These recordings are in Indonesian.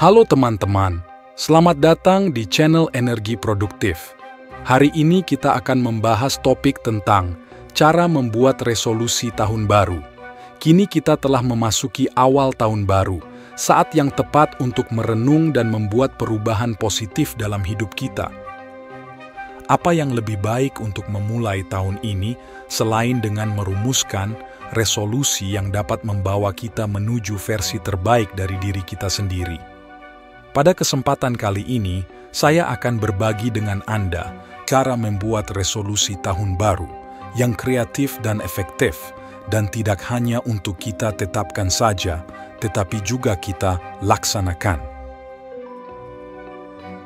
Halo teman-teman, selamat datang di channel Energi Produktif. Hari ini kita akan membahas topik tentang cara membuat resolusi tahun baru. Kini kita telah memasuki awal tahun baru, saat yang tepat untuk merenung dan membuat perubahan positif dalam hidup kita. Apa yang lebih baik untuk memulai tahun ini selain dengan merumuskan resolusi yang dapat membawa kita menuju versi terbaik dari diri kita sendiri? Pada kesempatan kali ini, saya akan berbagi dengan Anda cara membuat resolusi tahun baru yang kreatif dan efektif, dan tidak hanya untuk kita tetapkan saja, tetapi juga kita laksanakan.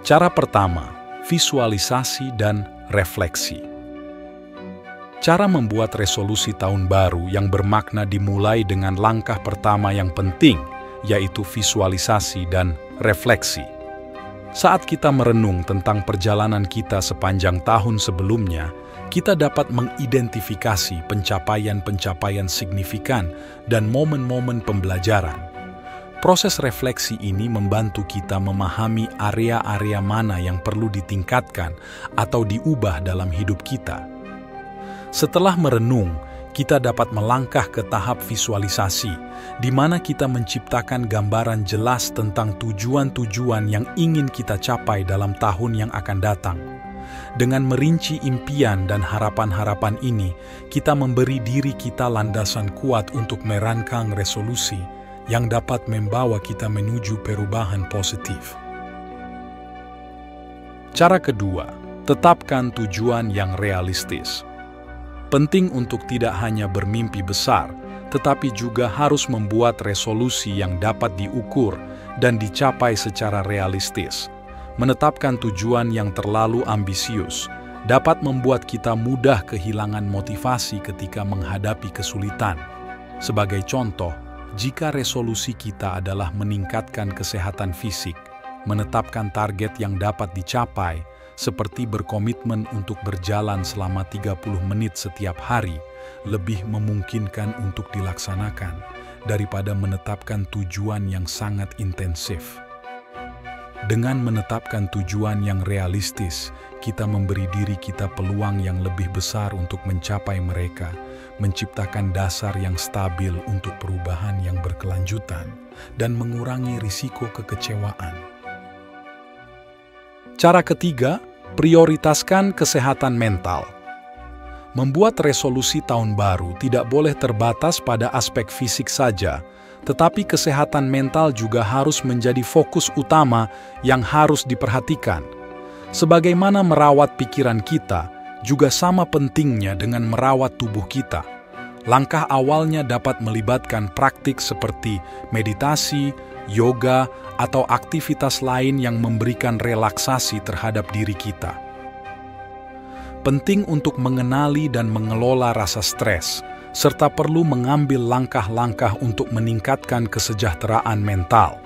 Cara pertama, visualisasi dan refleksi. Cara membuat resolusi tahun baru yang bermakna dimulai dengan langkah pertama yang penting, yaitu visualisasi dan refleksi. Saat kita merenung tentang perjalanan kita sepanjang tahun sebelumnya, kita dapat mengidentifikasi pencapaian-pencapaian signifikan dan momen-momen pembelajaran. Proses refleksi ini membantu kita memahami area-area mana yang perlu ditingkatkan atau diubah dalam hidup kita. Setelah merenung, kita dapat melangkah ke tahap visualisasi, di mana kita menciptakan gambaran jelas tentang tujuan-tujuan yang ingin kita capai dalam tahun yang akan datang. Dengan merinci impian dan harapan-harapan ini, kita memberi diri kita landasan kuat untuk merancang resolusi yang dapat membawa kita menuju perubahan positif. Cara kedua, tetapkan tujuan yang realistis. Penting untuk tidak hanya bermimpi besar, tetapi juga harus membuat resolusi yang dapat diukur dan dicapai secara realistis. Menetapkan tujuan yang terlalu ambisius dapat membuat kita mudah kehilangan motivasi ketika menghadapi kesulitan. Sebagai contoh, jika resolusi kita adalah meningkatkan kesehatan fisik, menetapkan target yang dapat dicapai, seperti berkomitmen untuk berjalan selama 30 menit setiap hari, lebih memungkinkan untuk dilaksanakan daripada menetapkan tujuan yang sangat intensif. Dengan menetapkan tujuan yang realistis, kita memberi diri kita peluang yang lebih besar untuk mencapai mereka, menciptakan dasar yang stabil untuk perubahan yang berkelanjutan, dan mengurangi risiko kekecewaan. Cara ketiga, prioritaskan kesehatan mental. Membuat resolusi tahun baru tidak boleh terbatas pada aspek fisik saja, tetapi kesehatan mental juga harus menjadi fokus utama yang harus diperhatikan. Sebagaimana merawat pikiran kita, juga sama pentingnya dengan merawat tubuh kita. Langkah awalnya dapat melibatkan praktik seperti meditasi, yoga, atau aktivitas lain yang memberikan relaksasi terhadap diri kita. Penting untuk mengenali dan mengelola rasa stres, serta perlu mengambil langkah-langkah untuk meningkatkan kesejahteraan mental.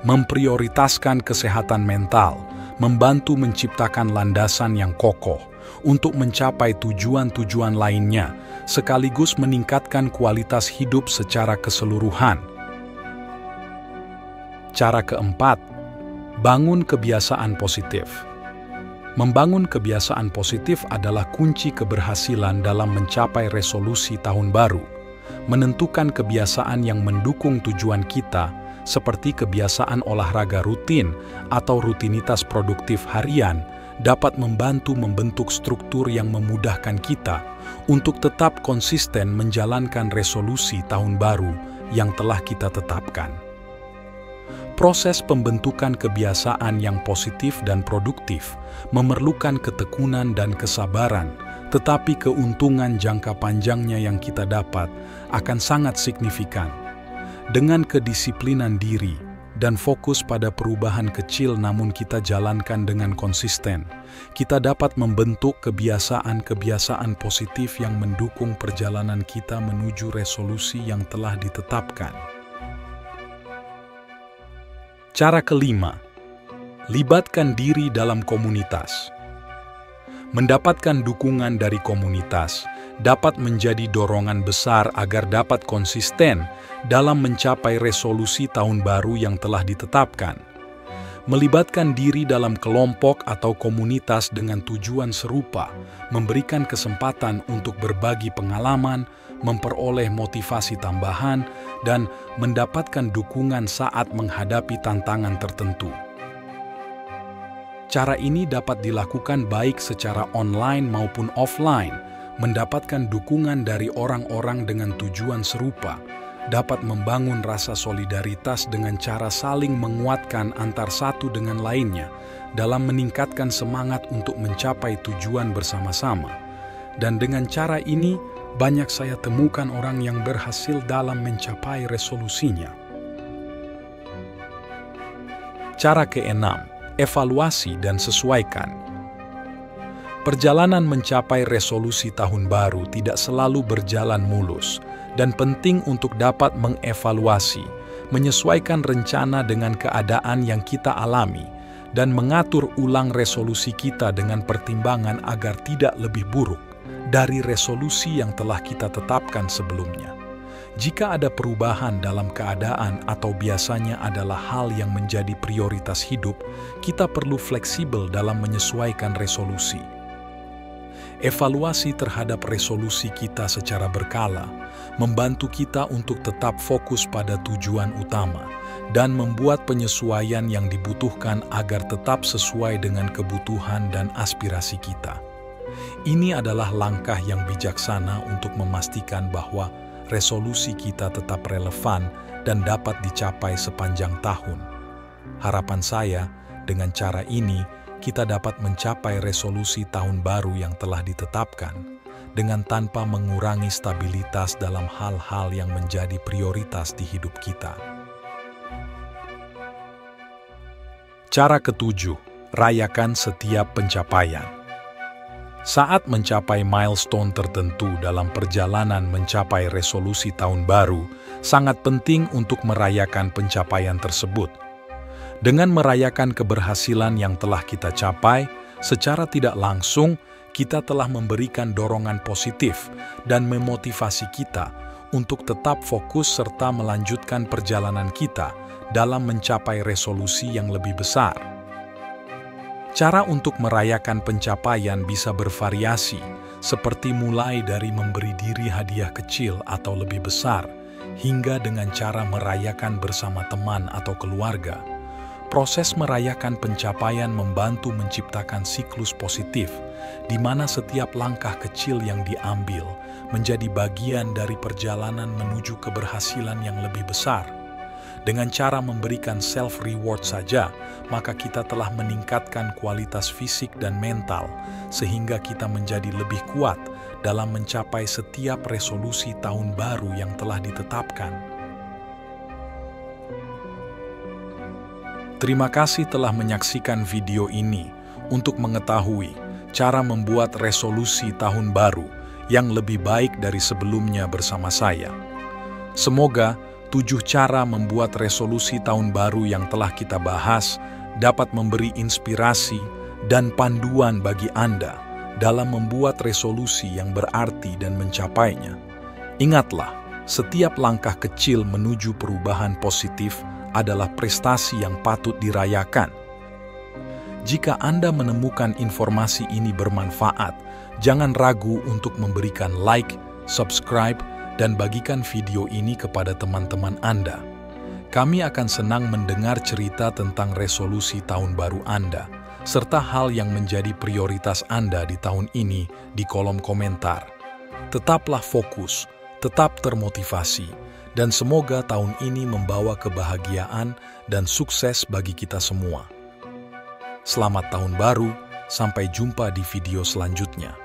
Memprioritaskan kesehatan mental, membantu menciptakan landasan yang kokoh untuk mencapai tujuan-tujuan lainnya, sekaligus meningkatkan kualitas hidup secara keseluruhan. Cara keempat, bangun kebiasaan positif. Membangun kebiasaan positif adalah kunci keberhasilan dalam mencapai resolusi tahun baru. Menentukan kebiasaan yang mendukung tujuan kita, seperti kebiasaan olahraga rutin atau rutinitas produktif harian, dapat membantu membentuk struktur yang memudahkan kita untuk tetap konsisten menjalankan resolusi tahun baru yang telah kita tetapkan. Proses pembentukan kebiasaan yang positif dan produktif memerlukan ketekunan dan kesabaran, tetapi keuntungan jangka panjangnya yang kita dapat akan sangat signifikan. Dengan kedisiplinan diri dan fokus pada perubahan kecil namun kita jalankan dengan konsisten, kita dapat membentuk kebiasaan-kebiasaan positif yang mendukung perjalanan kita menuju resolusi yang telah ditetapkan. Cara kelima, libatkan diri dalam komunitas. Mendapatkan dukungan dari komunitas dapat menjadi dorongan besar agar dapat konsisten dalam mencapai resolusi tahun baru yang telah ditetapkan. Melibatkan diri dalam kelompok atau komunitas dengan tujuan serupa, memberikan kesempatan untuk berbagi pengalaman, memperoleh motivasi tambahan, dan mendapatkan dukungan saat menghadapi tantangan tertentu. Cara ini dapat dilakukan baik secara online maupun offline, mendapatkan dukungan dari orang-orang dengan tujuan serupa, dapat membangun rasa solidaritas dengan cara saling menguatkan antar satu dengan lainnya dalam meningkatkan semangat untuk mencapai tujuan bersama-sama. Dan dengan cara ini, banyak saya temukan orang yang berhasil dalam mencapai resolusinya. Cara keenam, evaluasi dan sesuaikan. Perjalanan mencapai resolusi tahun baru tidak selalu berjalan mulus, dan penting untuk dapat mengevaluasi, menyesuaikan rencana dengan keadaan yang kita alami, dan mengatur ulang resolusi kita dengan pertimbangan agar tidak lebih buruk dari resolusi yang telah kita tetapkan sebelumnya. Jika ada perubahan dalam keadaan atau biasanya adalah hal yang menjadi prioritas hidup, kita perlu fleksibel dalam menyesuaikan resolusi. Evaluasi terhadap resolusi kita secara berkala membantu kita untuk tetap fokus pada tujuan utama dan membuat penyesuaian yang dibutuhkan agar tetap sesuai dengan kebutuhan dan aspirasi kita. Ini adalah langkah yang bijaksana untuk memastikan bahwa resolusi kita tetap relevan dan dapat dicapai sepanjang tahun. Harapan saya, dengan cara ini, kita dapat mencapai resolusi tahun baru yang telah ditetapkan dengan tanpa mengurangi stabilitas dalam hal-hal yang menjadi prioritas di hidup kita. Cara ketujuh, rayakan setiap pencapaian. Saat mencapai milestone tertentu dalam perjalanan mencapai resolusi tahun baru, sangat penting untuk merayakan pencapaian tersebut. Dengan merayakan keberhasilan yang telah kita capai, secara tidak langsung kita telah memberikan dorongan positif dan memotivasi kita untuk tetap fokus serta melanjutkan perjalanan kita dalam mencapai resolusi yang lebih besar. Cara untuk merayakan pencapaian bisa bervariasi, seperti mulai dari memberi diri hadiah kecil atau lebih besar, hingga dengan cara merayakan bersama teman atau keluarga. Proses merayakan pencapaian membantu menciptakan siklus positif, di mana setiap langkah kecil yang diambil menjadi bagian dari perjalanan menuju keberhasilan yang lebih besar. Dengan cara memberikan self-reward saja, maka kita telah meningkatkan kualitas fisik dan mental, sehingga kita menjadi lebih kuat dalam mencapai setiap resolusi tahun baru yang telah ditetapkan. Terima kasih telah menyaksikan video ini untuk mengetahui cara membuat resolusi tahun baru yang lebih baik dari sebelumnya bersama saya. Semoga 7 cara membuat resolusi tahun baru yang telah kita bahas dapat memberi inspirasi dan panduan bagi Anda dalam membuat resolusi yang berarti dan mencapainya. Ingatlah, setiap langkah kecil menuju perubahan positif adalah prestasi yang patut dirayakan. Jika Anda menemukan informasi ini bermanfaat, jangan ragu untuk memberikan like, subscribe, dan bagikan video ini kepada teman-teman Anda. Kami akan senang mendengar cerita tentang resolusi tahun baru Anda, serta hal yang menjadi prioritas Anda di tahun ini di kolom komentar. Tetaplah fokus, tetap termotivasi, dan semoga tahun ini membawa kebahagiaan dan sukses bagi kita semua. Selamat tahun baru, sampai jumpa di video selanjutnya.